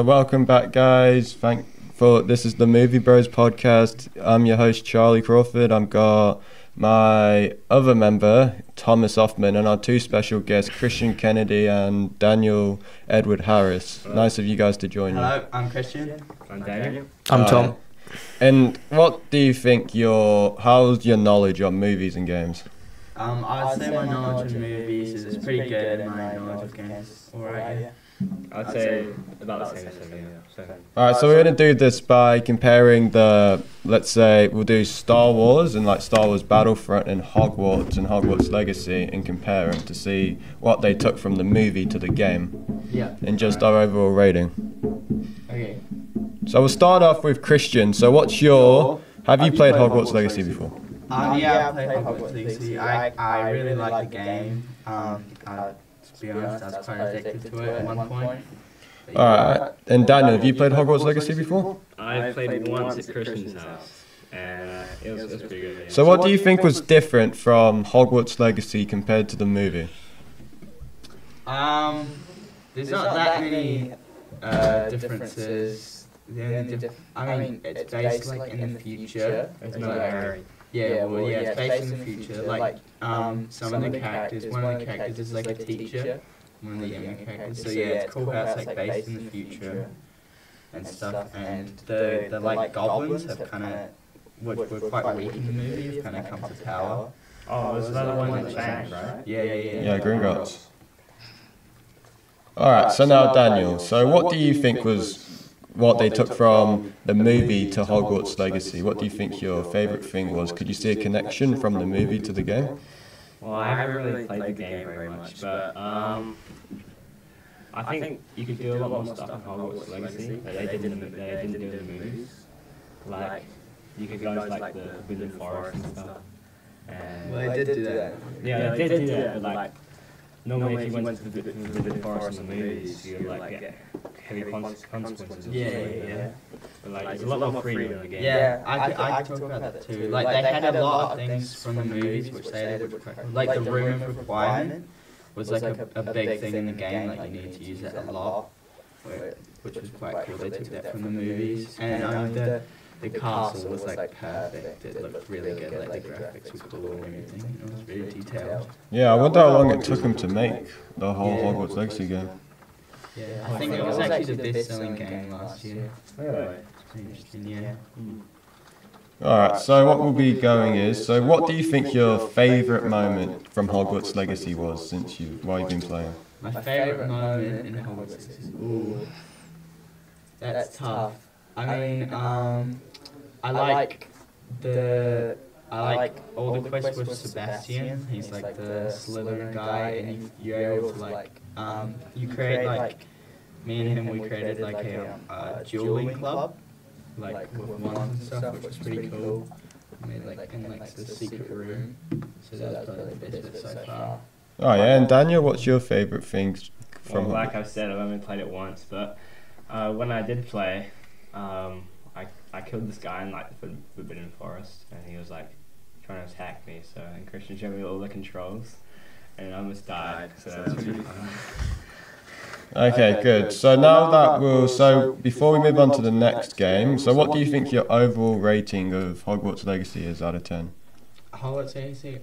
Welcome back, guys. This is the Movie Bros podcast. I'm your host, Charlie Crawford. I've got my other member, Thomas Hoffman, and our two special guests, Christian Kennedy and Daniel Edward Harris. Hello. Nice of you guys to join me. Hello, I'm Christian. I'm Daniel. I'm Tom. And what do you think how's your knowledge on movies and games? I'd say my knowledge of movies is pretty good and my knowledge of games alright, yeah. I'd say about the same as him, yeah. Alright, so we're going to do this by comparing let's say we'll do Star Wars and like Star Wars Battlefront and Hogwarts Legacy and compare them to see what they took from the movie to the game. Yeah. And just our overall rating. Okay. So we'll start off with Christian. So have you played Hogwarts Legacy before? Yeah, I played Hogwarts Legacy. I really like the game. To be honest, I was quite addicted to it at one point. Alright, and Daniel, have you played Hogwarts Legacy before? I played once at Christian's house, and it was pretty good. Yeah. So what do you think was different from Hogwarts Legacy compared to the movie? There's not that many differences. It's based like in the future. It's not Harry. It's based in the future. Like, some of the characters, one of the characters is like a teacher, one of the younger characters. So yeah, it's cool how it's like based in the future and stuff. And the like goblins have kind of, were quite weak in the movie, have kind of come to power. Oh, was that the one that changed, right? Yeah, Gringotts. Alright, so now Daniel, so what do you think was what they took from the movie to Hogwarts Legacy? What do you think your favourite thing was? Could you see a connection from the movie to the game? Well, I haven't really played the game very much, but I think you could do a lot more stuff in Hogwarts Legacy that they didn't do in the movies. Like, you could go to like the Forbidden Forest and stuff. And Well, they did do that. yeah, they did do that, but like, normally if you went to the Forbidden Forest in the movies, you would like get heavy consequences. Yeah. But like, there's a lot more freedom in the game. Yeah, I could talk about that too. Like, they had a lot of things from the movies which they did, like the room of requirement was like a big thing in the game. Like, you needed to use it a lot, which was quite cool. They took that from the movies, and the castle was like perfect. It looked really good. Like, the graphics were cool and everything. It was really detailed. Yeah, I wonder how long it took them to make the whole Hogwarts Legacy game. Yeah, I think it was actually the best-selling game last year. Really? It's pretty interesting, yeah. Alright, so what we'll be going is, so what do you think your favourite moment from Hogwarts Legacy was while you've been playing? My favourite moment in Hogwarts Legacy. Ooh, that's tough. I mean, I like all the quests with Sebastian. He's like the Slytherin guy, and you're able to like, you create like, me and him, we created like a dueling club, like with wands and stuff, which was pretty cool. We made like in like the secret room, so that's probably the best bit so far. Oh yeah, and Daniel, what's your favourite thing from Well, like I said, I've only played it once, but when I did play, I killed this guy in like the Forbidden Forest, and he was like trying to attack me. So, and Christian showed me all the controls, and I almost died. So that was really fun. Okay, good. So before we move on to the next game, so what do you think your overall rating of Hogwarts Legacy is out of 10? Hogwarts Legacy,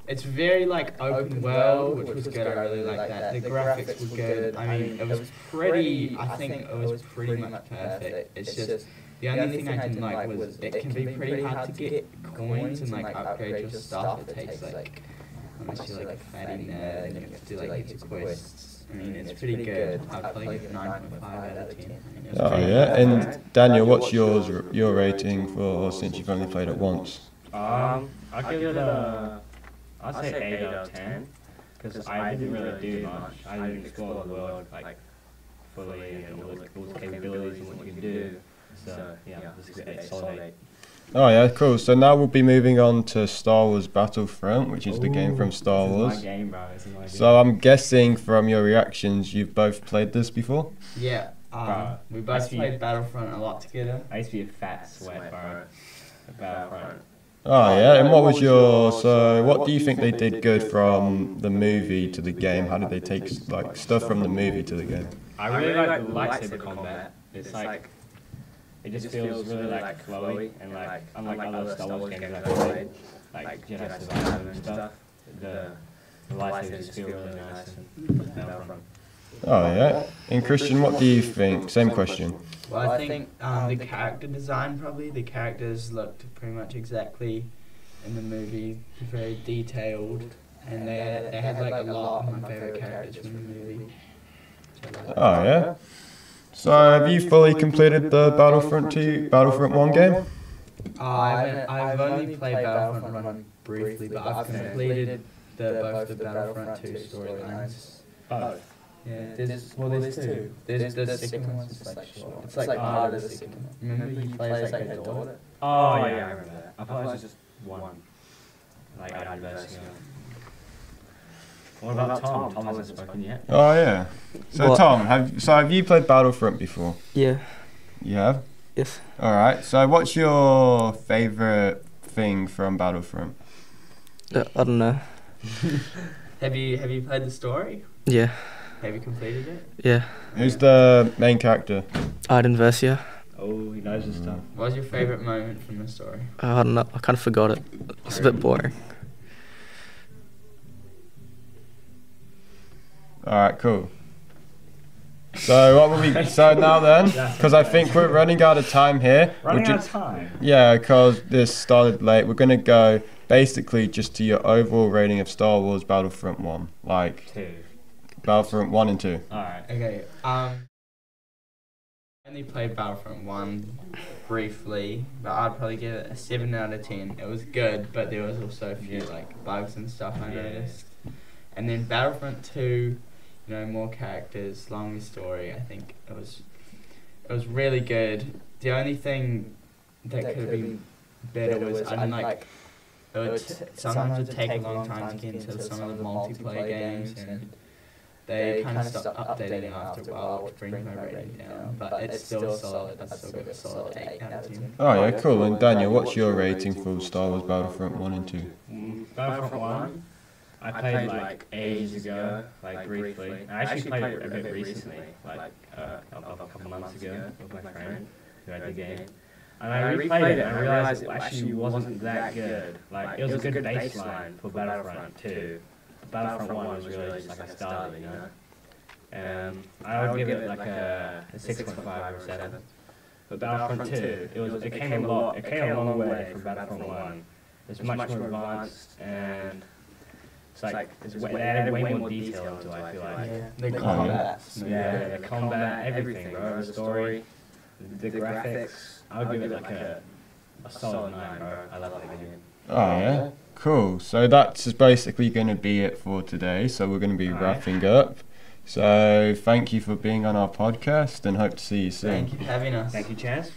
it's very like open world, which was good. I really like that. The graphics were good. I mean, it was pretty. I think it was pretty much perfect. It's just the only thing I didn't like was it can be pretty hard to get coins and like upgrade your stuff. It takes like, unless you're like a fatty nerd and you have to do like these quests. I mean, it's pretty good. I'd probably give it 9.5 out of 10. Oh yeah, and Daniel, what's your rating for since you've only played it once? I'll give it I'd say 8 out of 10, because I didn't really do much. I didn't explore the world like fully and all the capabilities and what you can do. So yeah, this is 8, solid 8. Oh yeah, cool. So now we'll be moving on to Star Wars Battlefront, which is the game from Star Wars. This is my game, bro. This is my game. So I'm guessing from your reactions, you've both played this before? Yeah, we both played Battlefront a lot together. I used to be a fat sweat, bro. Battlefront. Oh yeah, and what was what do you think they did good from the movie to the game? How did they take like stuff from the movie to the game? I really like the lightsaber combat. It's like, it just feels really like flowy, and like unlike other Star Wars games I've played, like Jedi Survivor and stuff, the lightsabers feel really nice and Battlefront. Oh yeah, and Christian, what do you think? Same question. Well, I think the character design, probably the characters looked pretty much exactly in the movie, very detailed, and they had like a lot of my favorite characters from the movie. Oh yeah. So have you fully completed the Battlefront 1 game? I've only played Battlefront 1 briefly, but I've completed both the Battlefront 2 storylines. Oh. Yeah, there's two. There's the second one, it's like short. It's like part of the second one. Remember you play as like her daughter? Oh yeah, I remember that. I thought it was just one. Like adversity. What about Tom? Tom hasn't spoken yet. Oh yeah. So Tom, have you played Battlefront before? Yeah. You have? Yes. All right. So what's your favorite thing from Battlefront? I don't know. Have you played the story? Yeah. Have you completed it? Yeah. Who's the main character? Iden Versio. Oh, he knows his stuff. What was your favourite moment from the story? I don't know. I kind of forgot it. It's a bit boring. All right, cool. So what will we? So now then, because I think we're running out of time here. Running out of time. Yeah, because this started late. We're gonna go basically just to your overall rating of Star Wars Battlefront 1, like 2. Battlefront 1 and 2. All right. Okay. I only played Battlefront 1 briefly, but I'd probably give it a 7 out of 10. It was good, but there was also a few like bugs and stuff I noticed. And then Battlefront 2, you know, more characters, longer story. I think it was really good. The only thing that could have been better was I didn't like. Sometimes it would take a long time to get into some of the multiplayer games, and they kind of stopped updating after a while, which brings my rating down. But it's still solid. I'd still give it a solid 8 out of 10. Oh yeah, cool. And Daniel, what's your rating for Star Wars Battlefront 1 and 2? Battlefront 1, I played like ages ago, like briefly. I actually played it a bit recently, like a couple months ago with my friend who had the game. And I replayed it and I realised it actually wasn't that good. Like, it was a good baseline for Battlefront 2. Battlefront 1 was really just like a starter, you know? I would give it like a 6.5 or 7. But Battlefront 2, it came a long way from Battlefront 1. It's much more advanced, and it's like they added way more detail into it, I feel like. Yeah, the combat. Yeah, the combat, everything, bro. The story, the graphics. I would give it like a solid 9, bro. I love that game. Oh yeah, cool. So that's basically going to be it for today. So we're going to be wrapping up. So thank you for being on our podcast, and hope to see you soon. Thank you for having us. Thank you, Chaz.